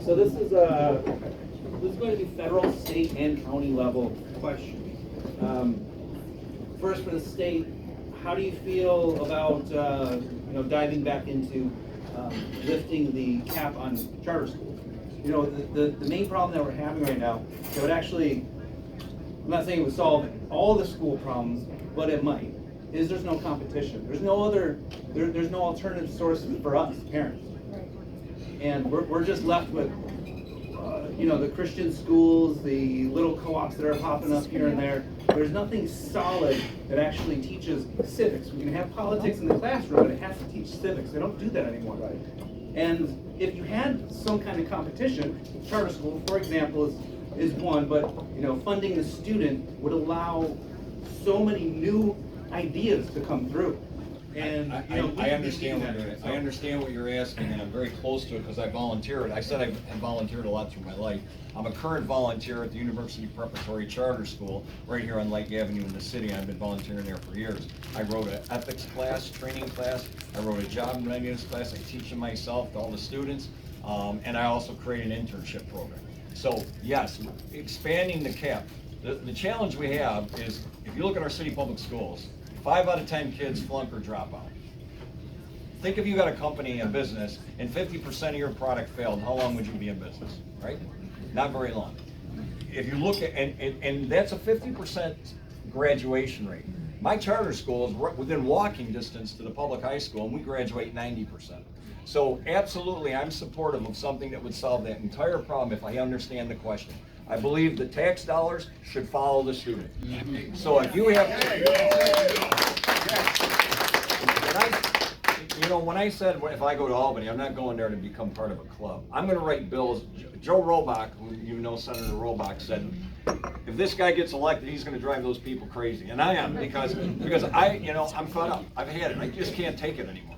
So this is going to be federal, state, and county level questions. First, for the state, how do you feel about diving back into lifting the cap on charter schools? You know, the main problem that we're having right now, it would actually, I'm not saying it would solve all the school problems, but it might, is there's no competition. There's no other, there's no alternative sources for us, parents. And we're just left with, the Christian schools, the little co-ops that are popping up here and there. There's nothing solid that actually teaches civics. We can have politics in the classroom, but it has to teach civics. They don't do that anymore. Right. And if you had some kind of competition, charter school, for example, is one, but funding the student would allow so many new ideas to come through. And I understand what you're asking, and I'm very close to it because I volunteered. I said I've volunteered a lot through my life. I'm a current volunteer at the University Preparatory Charter School right here on Lake Avenue in the city. I've been volunteering there for years. I wrote an ethics class, training class. I wrote a job readiness class. I teach them myself to all the students, and I also create an internship program. So yes, expanding the cap. The challenge we have is, if you look at our city public schools, 5 out of 10 kids flunk or drop out. Think if you got a company, a business, and 50% of your product failed, how long would you be in business, right? Not very long. If you look at, and that's a 50% graduation rate. My charter school is within walking distance to the public high school, and we graduate 90%. So absolutely, I'm supportive of something that would solve that entire problem if I understand the question. I believe the tax dollars should follow the student. So if you have, when I said if I go to Albany, I'm not going there to become part of a club. I'm going to write bills. Joe Robach, who Senator Robach, said, if this guy gets elected, he's going to drive those people crazy, and I am because I'm fed up. I've had it. I just can't take it anymore.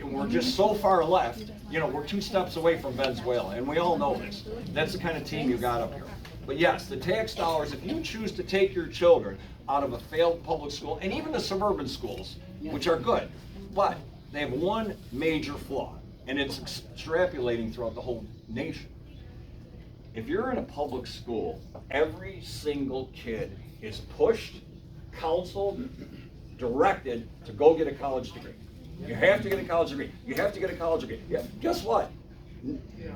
We're just so far left. We're 2 steps away from Venezuela, and we all know this. That's the kind of team you got up here. But yes, the tax dollars, if you choose to take your children out of a failed public school, and even the suburban schools, which are good, but they have one major flaw, and it's extrapolating throughout the whole nation. If you're in a public school, every single kid is pushed, counseled, directed to go get a college degree. You have to get a college degree. You have to get a college degree. Yeah. Guess what?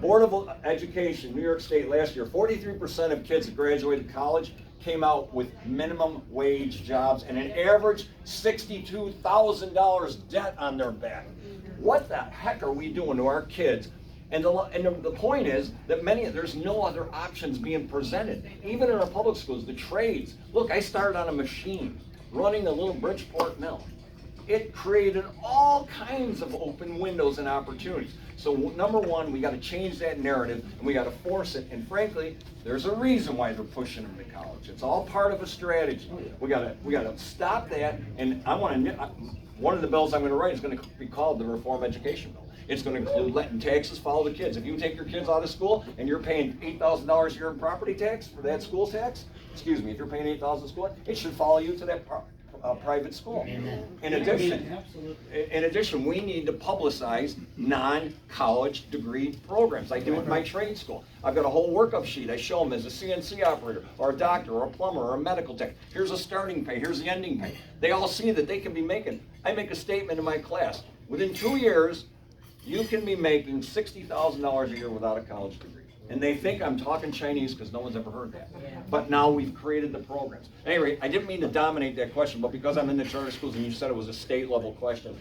Board of Education, New York State last year, 43% of kids that graduated college came out with minimum wage jobs and an average $62,000 debt on their back. What the heck are we doing to our kids? And the point is that there's no other options being presented. Even in our public schools, the trades. Look, I started on a machine running the little Bridgeport mill. It created all kinds of open windows and opportunities. So number one, we got to change that narrative, and we got to force it. And frankly, there's a reason why they're pushing them to college. It's all part of a strategy. We got to stop that. And one of the bills I'm going to write is going to be called the Reform Education Bill. It's going to include letting taxes follow the kids. If you take your kids out of school and you're paying $8,000 a year in property tax for that school tax, if you're paying $8,000 in school, it should follow you to that private school. In addition, we need to publicize non-college degree programs. I do it in my trade school. I've got a whole workup sheet. I show them as a CNC operator, or a doctor, or a plumber, or a medical tech. Here's a starting pay. Here's the ending pay. They all see that they can be making. I make a statement in my class. Within 2 years, you can be making $60,000 a year without a college degree. And they think I'm talking Chinese because no one's ever heard that. But now we've created the programs. Anyway, I didn't mean to dominate that question, but because I'm in the charter schools and you said it was a state level question,